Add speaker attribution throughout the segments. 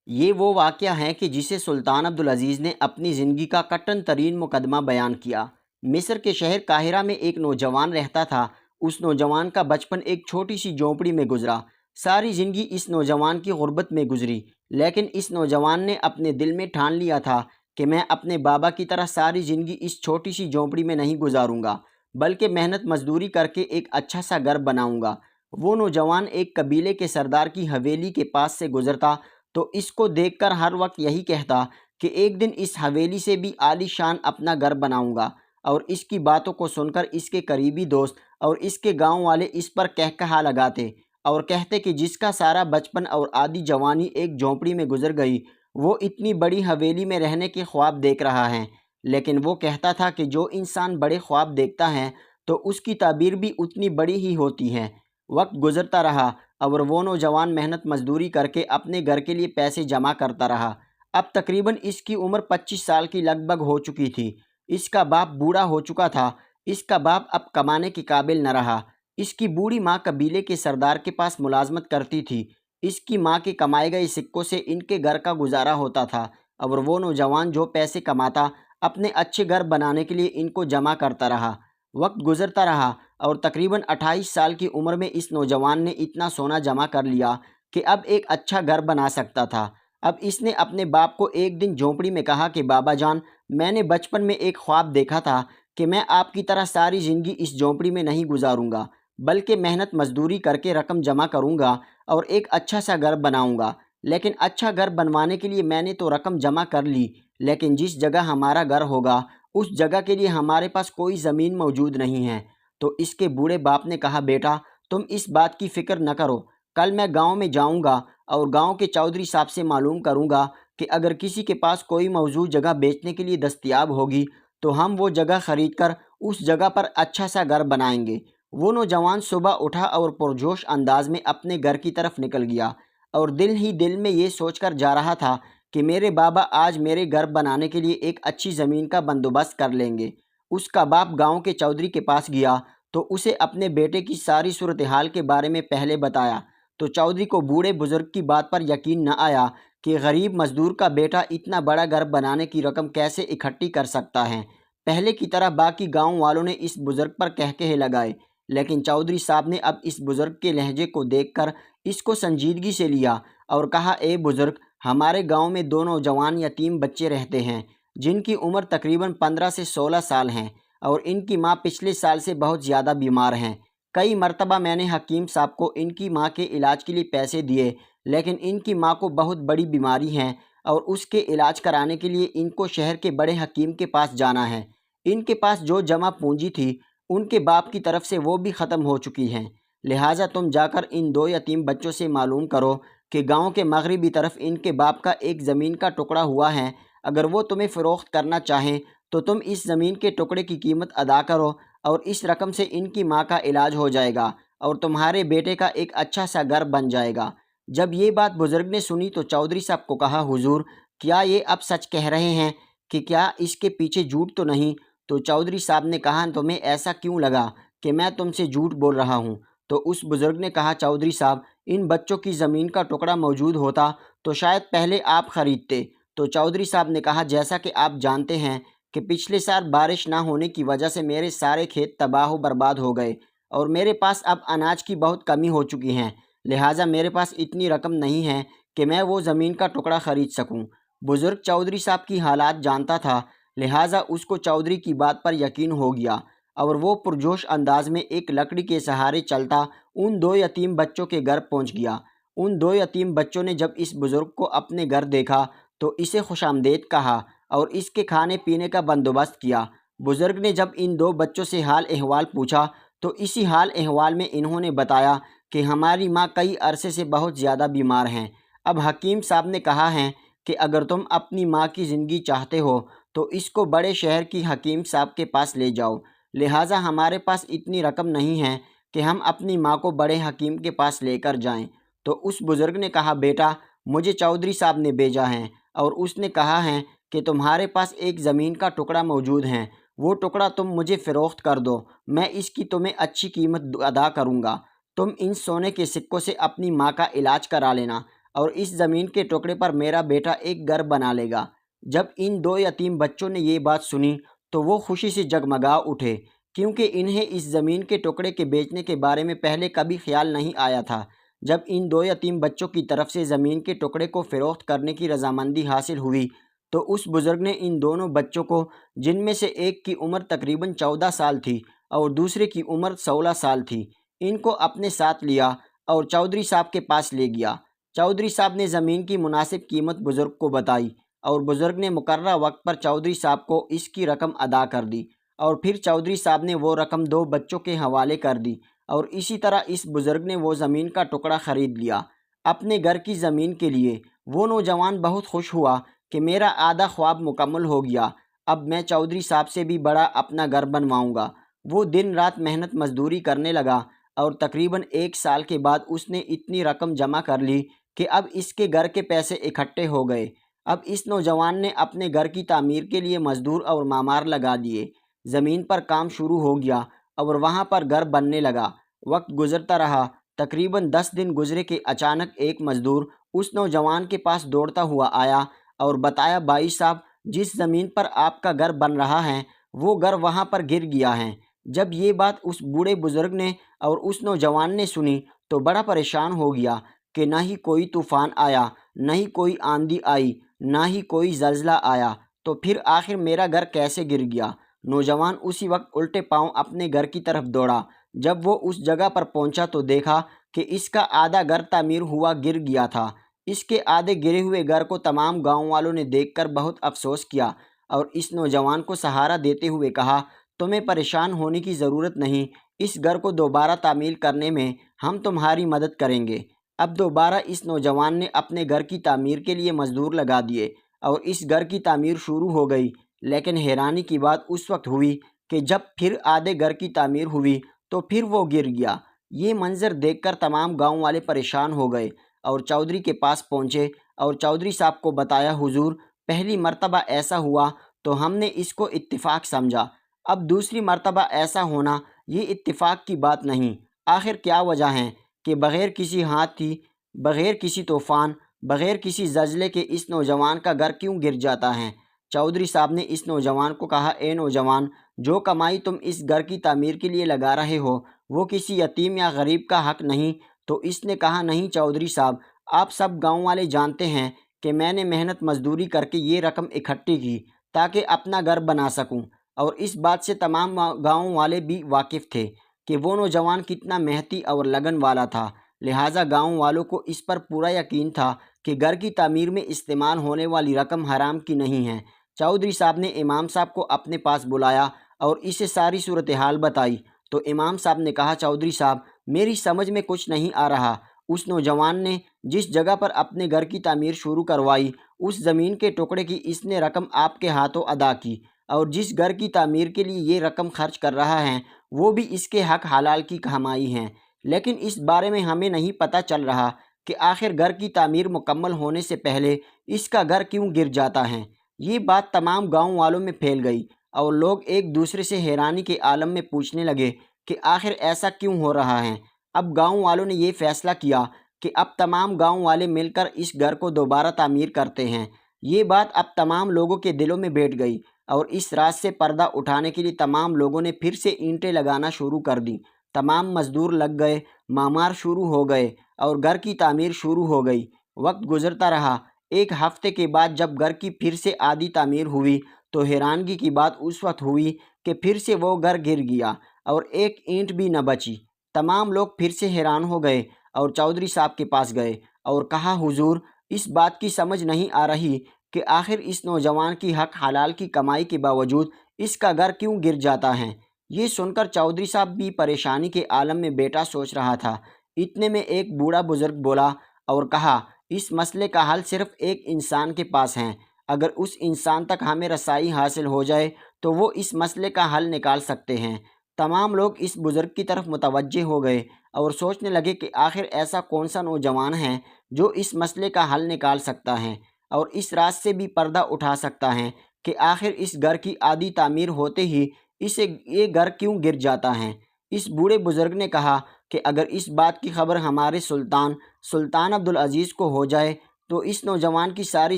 Speaker 1: یہ وہ واقعہ ہے کہ جسے سلطان عبدالعزیز نے اپنی زندگی کا کٹن ترین مقدمہ بیان کیا۔ مصر کے شہر قاہرہ میں ایک نوجوان رہتا تھا۔ اس نوجوان کا بچپن ایک چھوٹی سی جھونپڑی میں گزرا۔ ساری زندگی اس نوجوان کی غربت میں گزری، لیکن اس نوجوان نے اپنے دل میں ٹھان لیا تھا کہ میں اپنے بابا کی طرح ساری زندگی اس چھوٹی سی جھونپڑی میں نہیں گزاروں گا، بلکہ محنت مزدوری کر کے ایک اچھا سا گھر بناؤں گا۔ وہ نوجوان ایک قبیلے کے سردار کی حویلی کے پاس سے گزرتا تو اس کو دیکھ کر ہر وقت یہی کہتا کہ ایک دن اس حویلی سے بھی عالی شان اپنا گھر بناؤں گا، اور اس کی باتوں کو سن کر اس کے قریبی دوست اور اس کے گاؤں والے اس پر کہا لگاتے اور کہتے کہ جس کا سارا بچپن اور آدھی جوانی ایک جھونپڑی میں گزر گئی، وہ اتنی بڑی حویلی میں رہنے کے خواب دیکھ رہا ہے۔ لیکن وہ کہتا تھا کہ جو انسان بڑے خواب دیکھتا ہے تو اس کی تعبیر بھی اتنی بڑی ہی ہوتی ہے۔ وقت گزرتا رہا اور وہ نوجوان محنت مزدوری کر کے اپنے گھر کے لیے پیسے جمع کرتا رہا۔ اب تقریباً اس کی عمر 25 سال کی لگ بھگ ہو چکی تھی۔ اس کا باپ بوڑھا ہو چکا تھا۔ اس کا باپ اب کمانے کے قابل نہ رہا۔ اس کی بوڑھی ماں قبیلے کے سردار کے پاس ملازمت کرتی تھی۔ اس کی ماں کے کمائے گئے سکوں سے ان کے گھر کا گزارا ہوتا تھا، اور وہ نوجوان جو پیسے کماتا اپنے اچھے گھر بنانے کے لیے ان کو جمع کرتا رہا۔ وقت گزرتا رہا اور تقریباً 28 سال کی عمر میں اس نوجوان نے اتنا سونا جمع کر لیا کہ اب ایک اچھا گھر بنا سکتا تھا۔ اب اس نے اپنے باپ کو ایک دن جھونپڑی میں کہا کہ بابا جان، میں نے بچپن میں ایک خواب دیکھا تھا کہ میں آپ کی طرح ساری زندگی اس جھونپڑی میں نہیں گزاروں گا، بلکہ محنت مزدوری کر کے رقم جمع کروں گا اور ایک اچھا سا گھر بناؤں گا۔ لیکن اچھا گھر بنوانے کے لیے میں نے تو رقم جمع کر لی، لیکن جس جگہ ہمارا گھر ہوگا اس جگہ کے لیے ہمارے پاس کوئی زمین موجود نہیں ہے۔ تو اس کے بوڑھے باپ نے کہا، بیٹا تم اس بات کی فکر نہ کرو، کل میں گاؤں میں جاؤں گا اور گاؤں کے چودھری صاحب سے معلوم کروں گا کہ اگر کسی کے پاس کوئی موزوں جگہ بیچنے کے لیے دستیاب ہوگی تو ہم وہ جگہ خرید کر اس جگہ پر اچھا سا گھر بنائیں گے۔ وہ نوجوان صبح اٹھا اور پرجوش انداز میں اپنے گھر کی طرف نکل گیا، اور دل ہی دل میں یہ سوچ کر جا رہا تھا کہ میرے بابا آج میرے گھر بنانے کے لیے ایک اچھی زمین کا بندوبست کر لیں گے۔ اس کا باپ گاؤں کے چودھری کے پاس گیا تو اسے اپنے بیٹے کی ساری صورتحال کے بارے میں پہلے بتایا، تو چودھری کو بوڑھے بزرگ کی بات پر یقین نہ آیا کہ غریب مزدور کا بیٹا اتنا بڑا گھر بنانے کی رقم کیسے اکٹھی کر سکتا ہے۔ پہلے کی طرح باقی گاؤں والوں نے اس بزرگ پر کہے لگائے، لیکن چودھری صاحب نے اب اس بزرگ کے لہجے کو دیکھ کر اس کو سنجیدگی سے لیا اور کہا، اے بزرگ، ہمارے گاؤں میں دو نوجوان یتیم بچے رہتے ہیں جن کی عمر تقریباً 15 سے 16 سال ہیں، اور ان کی ماں پچھلے سال سے بہت زیادہ بیمار ہیں۔ کئی مرتبہ میں نے حکیم صاحب کو ان کی ماں کے علاج کے لیے پیسے دیے، لیکن ان کی ماں کو بہت بڑی بیماری ہے اور اس کے علاج کرانے کے لیے ان کو شہر کے بڑے حکیم کے پاس جانا ہے۔ ان کے پاس جو جمع پونجی تھی ان کے باپ کی طرف سے وہ بھی ختم ہو چکی ہے، لہٰذا تم جا کر ان دو یتیم بچوں سے معلوم کرو کہ گاؤں کے مغربی طرف ان کے باپ کا ایک زمین کا ٹکڑا ہوا ہے، اگر وہ تمہیں فروخت کرنا چاہیں تو تم اس زمین کے ٹکڑے کی قیمت ادا کرو، اور اس رقم سے ان کی ماں کا علاج ہو جائے گا اور تمہارے بیٹے کا ایک اچھا سا گھر بن جائے گا۔ جب یہ بات بزرگ نے سنی تو چودھری صاحب کو کہا، حضور کیا یہ اب سچ کہہ رہے ہیں کہ کیا اس کے پیچھے جھوٹ تو نہیں؟ تو چودھری صاحب نے کہا، تمہیں ایسا کیوں لگا کہ میں تم سے جھوٹ بول رہا ہوں؟ تو اس بزرگ نے کہا، چودھری صاحب، ان بچوں کی زمین کا ٹکڑا موجود ہوتا تو شاید پہلے آپ خریدتے۔ تو چودھری صاحب نے کہا، جیسا کہ آپ جانتے ہیں کہ پچھلے سال بارش نہ ہونے کی وجہ سے میرے سارے کھیت تباہ و برباد ہو گئے اور میرے پاس اب اناج کی بہت کمی ہو چکی ہے، لہٰذا میرے پاس اتنی رقم نہیں ہے کہ میں وہ زمین کا ٹکڑا خرید سکوں۔ بزرگ چودھری صاحب کی حالات جانتا تھا، لہٰذا اس کو چودھری کی بات پر یقین ہو گیا اور وہ پرجوش انداز میں ایک لکڑی کے سہارے چلتا ان دو یتیم بچوں کے گھر پہنچ گیا۔ ان دو یتیم بچوں نے جب اس بزرگ کو اپنے گھر دیکھا تو اسے خوش آمدید کہا اور اس کے کھانے پینے کا بندوبست کیا۔ بزرگ نے جب ان دو بچوں سے حال احوال پوچھا تو اسی حال احوال میں انہوں نے بتایا کہ ہماری ماں کئی عرصے سے بہت زیادہ بیمار ہیں۔ اب حکیم صاحب نے کہا ہے کہ اگر تم اپنی ماں کی زندگی چاہتے ہو تو اس کو بڑے شہر کی حکیم صاحب کے پاس لے جاؤ، لہٰذا ہمارے پاس اتنی رقم نہیں ہے کہ ہم اپنی ماں کو بڑے حکیم کے پاس لے کر جائیں۔ تو اس بزرگ نے کہا، بیٹا مجھے چودھری صاحب نے بھیجا ہے اور اس نے کہا ہے کہ تمہارے پاس ایک زمین کا ٹکڑا موجود ہے، وہ ٹکڑا تم مجھے فروخت کر دو، میں اس کی تمہیں اچھی قیمت ادا کروں گا۔ تم ان سونے کے سکوں سے اپنی ماں کا علاج کرا لینا اور اس زمین کے ٹکڑے پر میرا بیٹا ایک گھر بنا لے گا۔ جب ان دو یتیم بچوں نے یہ بات سنی تو وہ خوشی سے جگمگا اٹھے، کیونکہ انہیں اس زمین کے ٹکڑے کے بیچنے کے بارے میں پہلے کبھی خیال نہیں آیا تھا۔ جب ان دو یتیم بچوں کی طرف سے زمین کے ٹکڑے کو فروخت کرنے کی رضامندی حاصل ہوئی تو اس بزرگ نے ان دونوں بچوں کو، جن میں سے ایک کی عمر تقریباً 14 سال تھی اور دوسرے کی عمر 16 سال تھی، ان کو اپنے ساتھ لیا اور چودھری صاحب کے پاس لے گیا۔ چودھری صاحب نے زمین کی مناسب قیمت بزرگ کو بتائی اور بزرگ نے مقررہ وقت پر چودھری صاحب کو اس کی رقم ادا کر دی، اور پھر چودھری صاحب نے وہ رقم دو بچوں کے حوالے کر دی، اور اسی طرح اس بزرگ نے وہ زمین کا ٹکڑا خرید لیا اپنے گھر کی زمین کے لیے۔ وہ نوجوان بہت خوش ہوا کہ میرا آدھا خواب مکمل ہو گیا، اب میں چودھری صاحب سے بھی بڑا اپنا گھر بنواؤں گا۔ وہ دن رات محنت مزدوری کرنے لگا اور تقریباً 1 سال کے بعد اس نے اتنی رقم جمع کر لی کہ اب اس کے گھر کے پیسے اکٹھے ہو گئے۔ اب اس نوجوان نے اپنے گھر کی تعمیر کے لیے مزدور اور معمار لگا دیے، زمین پر کام شروع ہو گیا اور وہاں پر گھر بننے لگا۔ وقت گزرتا رہا، تقریباً 10 دن گزرے کہ اچانک ایک مزدور اس نوجوان کے پاس دوڑتا ہوا آیا اور بتایا، بھائی صاحب، جس زمین پر آپ کا گھر بن رہا ہے وہ گھر وہاں پر گر گیا ہے۔ جب یہ بات اس بوڑھے بزرگ نے اور اس نوجوان نے سنی تو بڑا پریشان ہو گیا کہ نہ ہی کوئی طوفان آیا، نہ ہی کوئی آندھی آئی، نہ ہی کوئی زلزلہ آیا، تو پھر آخر میرا گھر کیسے گر گیا؟ نوجوان اسی وقت الٹے پاؤں اپنے گھر کی طرف دوڑا۔ جب وہ اس جگہ پر پہنچا تو دیکھا کہ اس کا آدھا گھر تعمیر ہوا گر گیا تھا۔ اس کے آدھے گرے ہوئے گھر کو تمام گاؤں والوں نے دیکھ کر بہت افسوس کیا اور اس نوجوان کو سہارا دیتے ہوئے کہا، تمہیں پریشان ہونے کی ضرورت نہیں، اس گھر کو دوبارہ تعمیر کرنے میں ہم تمہاری مدد کریں گے۔ اب دوبارہ اس نوجوان نے اپنے گھر کی تعمیر کے لیے مزدور لگا دیے اور اس گھر کی تعمیر شروع ہو گئی، لیکن حیرانی کی بات اس وقت ہوئی کہ جب پھر آدھے گھر کی تعمیر ہوئی تو پھر وہ گر گیا۔ یہ منظر دیکھ کر تمام گاؤں والے پریشان ہو گئے اور چودھری کے پاس پہنچے اور چودھری صاحب کو بتایا، حضور، پہلی مرتبہ ایسا ہوا تو ہم نے اس کو اتفاق سمجھا، اب دوسری مرتبہ ایسا ہونا یہ اتفاق کی بات نہیں، آخر کیا وجہ ہے کہ بغیر کسی ہاتھی، بغیر کسی طوفان، بغیر کسی زلزلے کے اس نوجوان کا گھر کیوں گر جاتا ہے؟ چودھری صاحب نے اس نوجوان کو کہا، اے نوجوان، جو کمائی تم اس گھر کی تعمیر کے لیے لگا رہے ہو وہ کسی یتیم یا غریب کا حق نہیں؟ تو اس نے کہا، نہیں چودھری صاحب، آپ سب گاؤں والے جانتے ہیں کہ میں نے محنت مزدوری کر کے یہ رقم اکٹھی کی تاکہ اپنا گھر بنا سکوں، اور اس بات سے تمام گاؤں والے بھی واقف تھے کہ وہ نوجوان کتنا محنتی اور لگن والا تھا، لہٰذا گاؤں والوں کو اس پر پورا یقین تھا کہ گھر کی تعمیر میں استعمال ہونے والی رقم حرام کی نہیں ہے۔ چودھری صاحب نے امام صاحب کو اپنے پاس بلایا اور اسے ساری صورتحال بتائی تو امام صاحب نے کہا، چودھری صاحب، میری سمجھ میں کچھ نہیں آ رہا، اس نوجوان نے جس جگہ پر اپنے گھر کی تعمیر شروع کروائی اس زمین کے ٹکڑے کی اس نے رقم آپ کے ہاتھوں ادا کی، اور جس گھر کی تعمیر کے لیے یہ رقم خرچ کر رہا ہے وہ بھی اس کے حق حلال کی کمائی ہے، لیکن اس بارے میں ہمیں نہیں پتہ چل رہا کہ آخر گھر کی تعمیر مکمل ہونے سے پہلے اس کا گھر کیوں گر جاتا ہے۔ یہ بات تمام گاؤں والوں میں پھیل گئی اور لوگ ایک دوسرے سے حیرانی کے عالم میں پوچھنے لگے کہ آخر ایسا کیوں ہو رہا ہے۔ اب گاؤں والوں نے یہ فیصلہ کیا کہ اب تمام گاؤں والے مل کر اس گھر کو دوبارہ تعمیر کرتے ہیں۔ یہ بات اب تمام لوگوں کے دلوں میں بیٹھ گئی اور اس راز سے پردہ اٹھانے کے لیے تمام لوگوں نے پھر سے اینٹیں لگانا شروع کر دی، تمام مزدور لگ گئے، معمار شروع ہو گئے اور گھر کی تعمیر شروع ہو گئی۔ وقت گزرتا رہا، ایک ہفتے کے بعد جب گھر کی پھر سے آدھی تعمیر ہوئی تو حیرانگی کی بات اس وقت ہوئی کہ پھر سے وہ گھر گر گیا اور ایک اینٹ بھی نہ بچی۔ تمام لوگ پھر سے حیران ہو گئے اور چودھری صاحب کے پاس گئے اور کہا، حضور، اس بات کی سمجھ نہیں آ رہی کہ آخر اس نوجوان کی حق حلال کی کمائی کے باوجود اس کا گھر کیوں گر جاتا ہے۔ یہ سن کر چودھری صاحب بھی پریشانی کے عالم میں بیٹا سوچ رہا تھا۔ اتنے میں ایک بوڑھا بزرگ بولا اور کہا، اس مسئلے کا حل صرف ایک انسان کے پاس ہے، اگر اس انسان تک ہمیں رسائی حاصل ہو جائے تو وہ اس مسئلے کا حل نکال سکتے ہیں۔ تمام لوگ اس بزرگ کی طرف متوجہ ہو گئے اور سوچنے لگے کہ آخر ایسا کون سا نوجوان ہے جو اس مسئلے کا حل نکال سکتا ہے اور اس راز سے بھی پردہ اٹھا سکتا ہے کہ آخر اس گھر کی آدھی تعمیر ہوتے ہی اسے یہ گھر کیوں گر جاتا ہے۔ اس بوڑھے بزرگ نے کہا، کہ اگر اس بات کی خبر ہمارے سلطان عبدالعزیز کو ہو جائے تو اس نوجوان کی ساری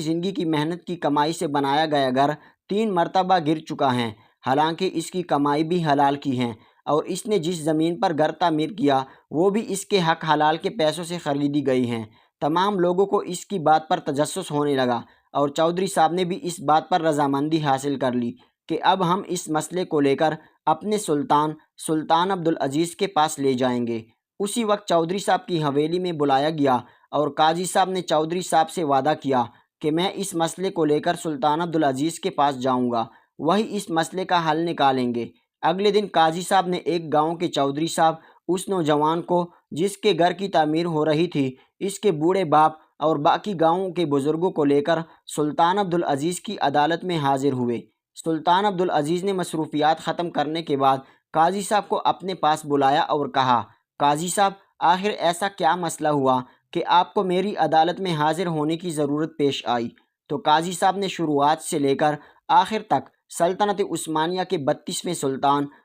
Speaker 1: زندگی کی محنت کی کمائی سے بنایا گیا گھر 3 مرتبہ گر چکا ہے، حالانکہ اس کی کمائی بھی حلال کی ہے، اور اس نے جس زمین پر گھر تعمیر کیا وہ بھی اس کے حق حلال کے پیسوں سے خریدی گئی ہیں۔ تمام لوگوں کو اس کی بات پر تجسس ہونے لگا، اور چودھری صاحب نے بھی اس بات پر رضامندی حاصل کر لی کہ اب ہم اس مسئلے کو لے کر اپنے سلطان عبدالعزیز کے پاس لے جائیں گے۔ اسی وقت چودھری صاحب کی حویلی میں بلایا گیا، اور قاضی صاحب نے چودھری صاحب سے وعدہ کیا کہ میں اس مسئلے کو لے کر سلطان عبدالعزیز کے پاس جاؤں گا، وہی اس مسئلے کا حل نکالیں گے۔ اگلے دن قاضی صاحب نے ایک گاؤں کے چودھری صاحب اس نوجوان کو جس کے گھر کی تعمیر ہو رہی تھی، اس کے بوڑھے باپ اور باقی گاؤں کے بزرگوں کو لے کر سلطان عبدالعزیز کی عدالت میں حاضر ہوئے۔ سلطان عبدالعزیز نے مصروفیات ختم کرنے کے بعد قاضی صاحب کو اپنے پاس بلایا اور کہا، قاضی صاحب، آخر ایسا کیا مسئلہ ہوا کہ آپ کو میری عدالت میں حاضر ہونے کی ضرورت پیش آئی؟ تو قاضی صاحب نے شروعات سے لے کر آخر تک سلطنت عثمانیہ کے 32ویں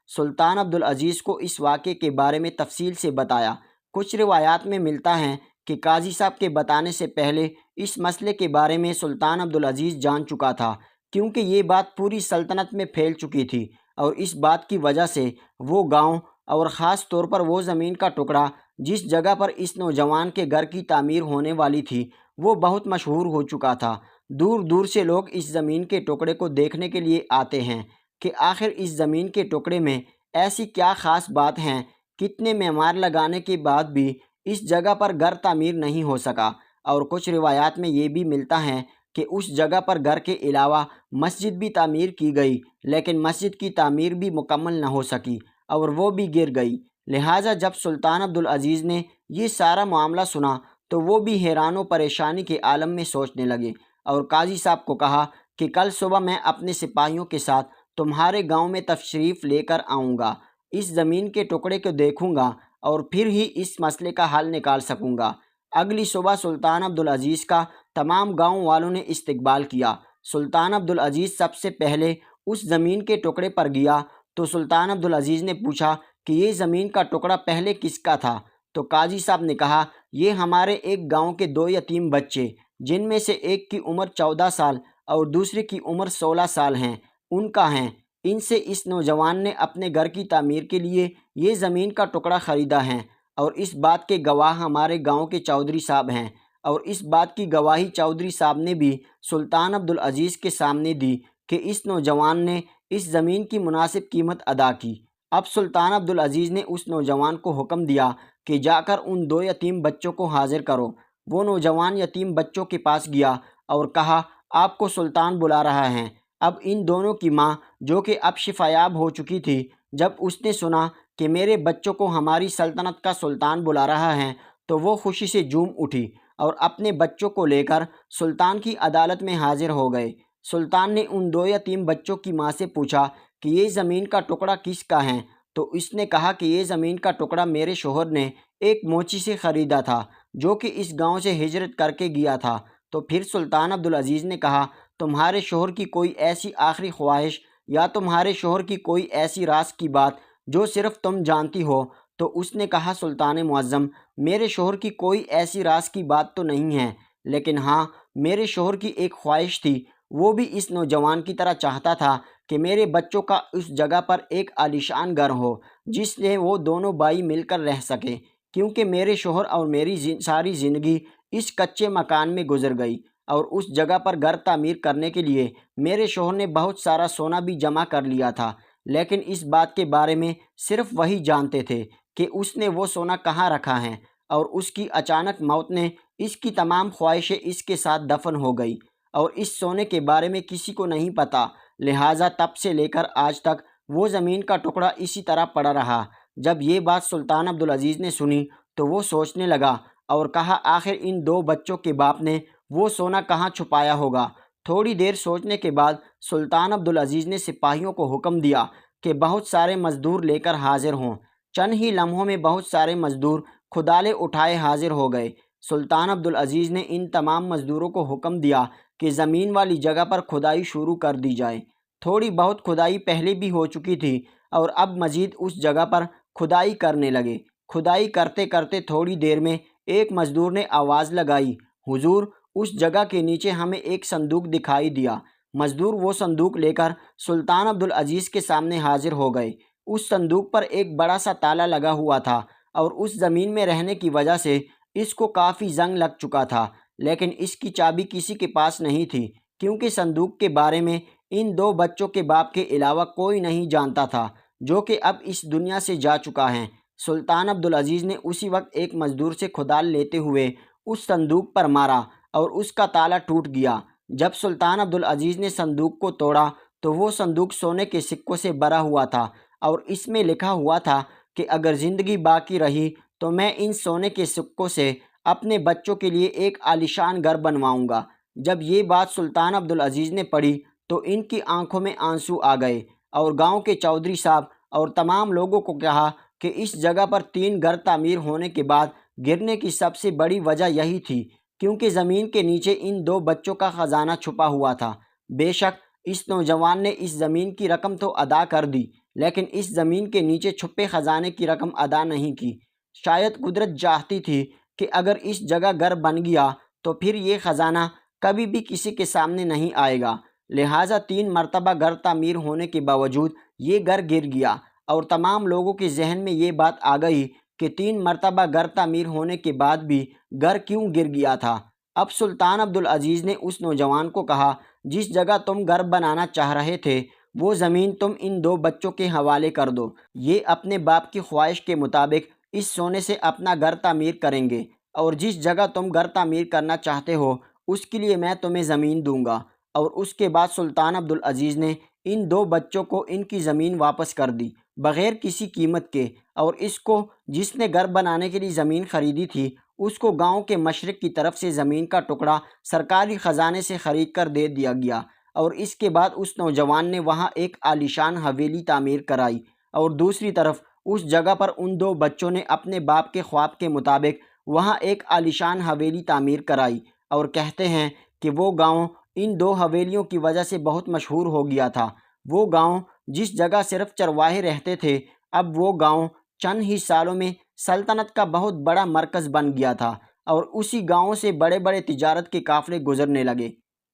Speaker 1: سلطان عبدالعزیز کو اس واقعے کے بارے میں تفصیل سے بتایا۔ کچھ روایات میں ملتا ہے کہ قاضی صاحب کے بتانے سے پہلے اس مسئلے کے بارے میں سلطان عبدالعزیز جان چکا تھا، کیونکہ یہ بات پوری سلطنت میں پھیل چکی تھی، اور اس بات کی وجہ سے وہ گاؤں اور خاص طور پر وہ زمین کا ٹکڑا جس جگہ پر اس نوجوان کے گھر کی تعمیر ہونے والی تھی وہ بہت مشہور ہو چکا تھا۔ دور دور سے لوگ اس زمین کے ٹکڑے کو دیکھنے کے لیے آتے ہیں کہ آخر اس زمین کے ٹکڑے میں ایسی کیا خاص بات ہے۔ کتنے معمار لگانے کے بعد بھی اس جگہ پر گھر تعمیر نہیں ہو سکا، اور کچھ روایات میں یہ بھی ملتا ہے کہ اس جگہ پر گھر کے علاوہ مسجد بھی تعمیر کی گئی، لیکن مسجد کی تعمیر بھی مکمل نہ ہو سکی اور وہ بھی گر گئی۔ لہٰذا جب سلطان عبدالعزیز نے یہ سارا معاملہ سنا تو وہ بھی حیران و پریشانی کے عالم میں سوچنے لگے، اور قاضی صاحب کو کہا کہ کل صبح میں اپنے سپاہیوں کے ساتھ تمہارے گاؤں میں تشریف لے کر آؤں گا، اس زمین کے ٹکڑے کو دیکھوں گا اور پھر ہی اس مسئلے کا حل نکال سکوں گا۔ اگلی صبح سلطان عبدالعزیز کا تمام گاؤں والوں نے استقبال کیا۔ سلطان عبدالعزیز سب سے پہلے اس زمین کے ٹکڑے پر گیا تو سلطان عبدالعزیز نے پوچھا کہ یہ زمین کا ٹکڑا پہلے کس کا تھا؟ تو قاضی صاحب نے کہا، یہ ہمارے ایک گاؤں کے 2 یتیم بچے، جن میں سے ایک کی عمر 14 سال اور دوسرے کی عمر 16 سال ہیں، ان کا ہے۔ ان سے اس نوجوان نے اپنے گھر کی تعمیر کے لیے یہ زمین کا ٹکڑا خریدا ہے، اور اس بات کے گواہ ہمارے گاؤں کے چودھری صاحب ہیں، اور اس بات کی گواہی چودھری صاحب نے بھی سلطان عبدالعزیز کے سامنے دی کہ اس نوجوان نے اس زمین کی مناسب قیمت ادا کی۔ اب سلطان عبدالعزیز نے اس نوجوان کو حکم دیا کہ جا کر ان 2 یتیم بچوں کو حاضر کرو۔ وہ نوجوان یتیم بچوں کے پاس گیا اور کہا، آپ کو سلطان بلا رہا ہے۔ اب ان دونوں کی ماں، جو کہ اب شفایاب ہو چکی تھی، جب اس نے سنا کہ میرے بچوں کو ہماری سلطنت کا سلطان بلا رہا ہے تو وہ خوشی سے جھوم اٹھی اور اپنے بچوں کو لے کر سلطان کی عدالت میں حاضر ہو گئے۔ سلطان نے ان 2 یتیم بچوں کی ماں سے پوچھا کہ یہ زمین کا ٹکڑا کس کا ہے؟ تو اس نے کہا کہ یہ زمین کا ٹکڑا میرے شوہر نے ایک موچی سے خریدا تھا، جو کہ اس گاؤں سے ہجرت کر کے گیا تھا۔ تو پھر سلطان عبدالعزیز نے کہا، تمہارے شوہر کی کوئی ایسی آخری خواہش یا تمہارے شوہر کی کوئی ایسی راز کی بات جو صرف تم جانتی ہو؟ تو اس نے کہا، سلطان معظم، میرے شوہر کی کوئی ایسی راز کی بات تو نہیں ہے، لیکن ہاں، میرے شوہر کی ایک خواہش تھی، وہ بھی اس نوجوان کی طرح چاہتا تھا کہ میرے بچوں کا اس جگہ پر ایک عالیشان گھر ہو جس سے وہ دونوں بھائی مل کر رہ سکیں، کیونکہ میرے شوہر اور میری ساری زندگی اس کچے مکان میں گزر گئی، اور اس جگہ پر گھر تعمیر کرنے کے لیے میرے شوہر نے بہت سارا سونا بھی جمع کر لیا تھا، لیکن اس بات کے بارے میں صرف وہی جانتے تھے کہ اس نے وہ سونا کہاں رکھا ہے، اور اس کی اچانک موت نے اس کی تمام خواہشیں اس کے ساتھ دفن ہو گئی، اور اس سونے کے بارے میں کسی کو نہیں پتہ۔ لہٰذا تب سے لے کر آج تک وہ زمین کا ٹکڑا اسی طرح پڑا رہا۔ جب یہ بات سلطان عبدالعزیز نے سنی تو وہ سوچنے لگا اور کہا، آخر ان 2 بچوں کے باپ نے وہ سونا کہاں چھپایا ہوگا؟ تھوڑی دیر سوچنے کے بعد سلطان عبدالعزیز نے سپاہیوں کو حکم دیا کہ بہت سارے مزدور لے کر حاضر ہوں۔ چند ہی لمحوں میں بہت سارے مزدور کھدالے اٹھائے حاضر ہو گئے۔ سلطان عبدالعزیز نے ان تمام مزدوروں کو حکم دیا کہ زمین والی جگہ پر کھدائی شروع کر دی جائے۔ تھوڑی بہت کھدائی پہلے بھی ہو چکی تھی، اور اب مزید اس جگہ پر کھدائی کرنے لگے۔ کھدائی کرتے کرتے تھوڑی دیر میں ایک مزدور نے آواز لگائی، حضور اس جگہ کے نیچے ہمیں ایک صندوق دکھائی دیا۔ مزدور وہ صندوق لے کر سلطان عبدالعزیز کے سامنے حاضر ہو گئے۔ اس صندوق پر ایک بڑا سا تالا لگا ہوا تھا اور اس زمین میں رہنے کی وجہ سے اس کو کافی زنگ لگ چکا تھا، لیکن اس کی چابی کسی کے پاس نہیں تھی، کیونکہ صندوق کے بارے میں ان دو بچوں کے باپ کے علاوہ کوئی نہیں جانتا تھا، جو کہ اب اس دنیا سے جا چکا ہے۔ سلطان عبدالعزیز نے اسی وقت ایک مزدور سے کھدال لیتے ہوئے اس صندوق پر مارا اور اس کا تالا ٹوٹ گیا۔ جب سلطان عبدالعزیز نے صندوق کو توڑا تو وہ صندوق سونے کے سکوں سے بھرا ہوا تھا اور اس میں لکھا ہوا تھا کہ اگر زندگی باقی رہی تو میں ان سونے کے سکوں سے اپنے بچوں کے لیے ایک عالیشان گھر بنواؤں گا۔ جب یہ بات سلطان عبدالعزیز نے پڑھی تو ان کی آنکھوں میں آنسو آ گئے اور گاؤں کے چودھری صاحب اور تمام لوگوں کو کہا کہ اس جگہ پر 3 گھر تعمیر ہونے کے بعد گرنے کی سب سے بڑی وجہ یہی تھی، کیونکہ زمین کے نیچے ان 2 بچوں کا خزانہ چھپا ہوا تھا۔ بے شک اس نوجوان نے اس زمین کی رقم تو ادا کر دی، لیکن اس زمین کے نیچے چھپے خزانے کی رقم ادا نہیں کی۔ شاید قدرت چاہتی تھی کہ اگر اس جگہ گھر بن گیا تو پھر یہ خزانہ کبھی بھی کسی کے سامنے نہیں آئے گا، لہٰذا 3 مرتبہ گھر تعمیر ہونے کے باوجود یہ گھر گر گیا، اور تمام لوگوں کے ذہن میں یہ بات آ گئی کہ 3 مرتبہ گھر تعمیر ہونے کے بعد بھی گھر کیوں گر گیا تھا۔ اب سلطان عبدالعزیز نے اس نوجوان کو کہا، جس جگہ تم گھر بنانا چاہ رہے تھے وہ زمین تم ان 2 بچوں کے حوالے کر دو، یہ اپنے باپ کی خواہش کے مطابق اس سونے سے اپنا گھر تعمیر کریں گے، اور جس جگہ تم گھر تعمیر کرنا چاہتے ہو اس کے لیے میں تمہیں زمین دوں گا۔ اور اس کے بعد سلطان عبدالعزیز نے ان 2 بچوں کو ان کی زمین واپس کر دی بغیر کسی قیمت کے، اور اس کو جس نے گھر بنانے کے لیے زمین خریدی تھی اس کو گاؤں کے مشرق کی طرف سے زمین کا ٹکڑا سرکاری خزانے سے خرید کر دے دیا گیا، اور اس کے بعد اس نوجوان نے وہاں ایک عالیشان حویلی تعمیر کرائی، اور دوسری طرف اس جگہ پر ان 2 بچوں نے اپنے باپ کے خواب کے مطابق وہاں ایک عالیشان حویلی تعمیر کرائی، اور کہتے ہیں کہ وہ گاؤں ان 2 حویلیوں کی وجہ سے بہت مشہور ہو گیا تھا۔ وہ گاؤں جس جگہ صرف چرواہے رہتے تھے، اب وہ گاؤں چند ہی سالوں میں سلطنت کا بہت بڑا مرکز بن گیا تھا، اور اسی گاؤں سے بڑے بڑے تجارت کے قافلے گزرنے لگے۔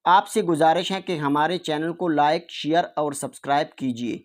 Speaker 1: آپ سے گزارش ہے کہ ہمارے چینل کو لائک، شیئر اور سبسکرائب کیجیے۔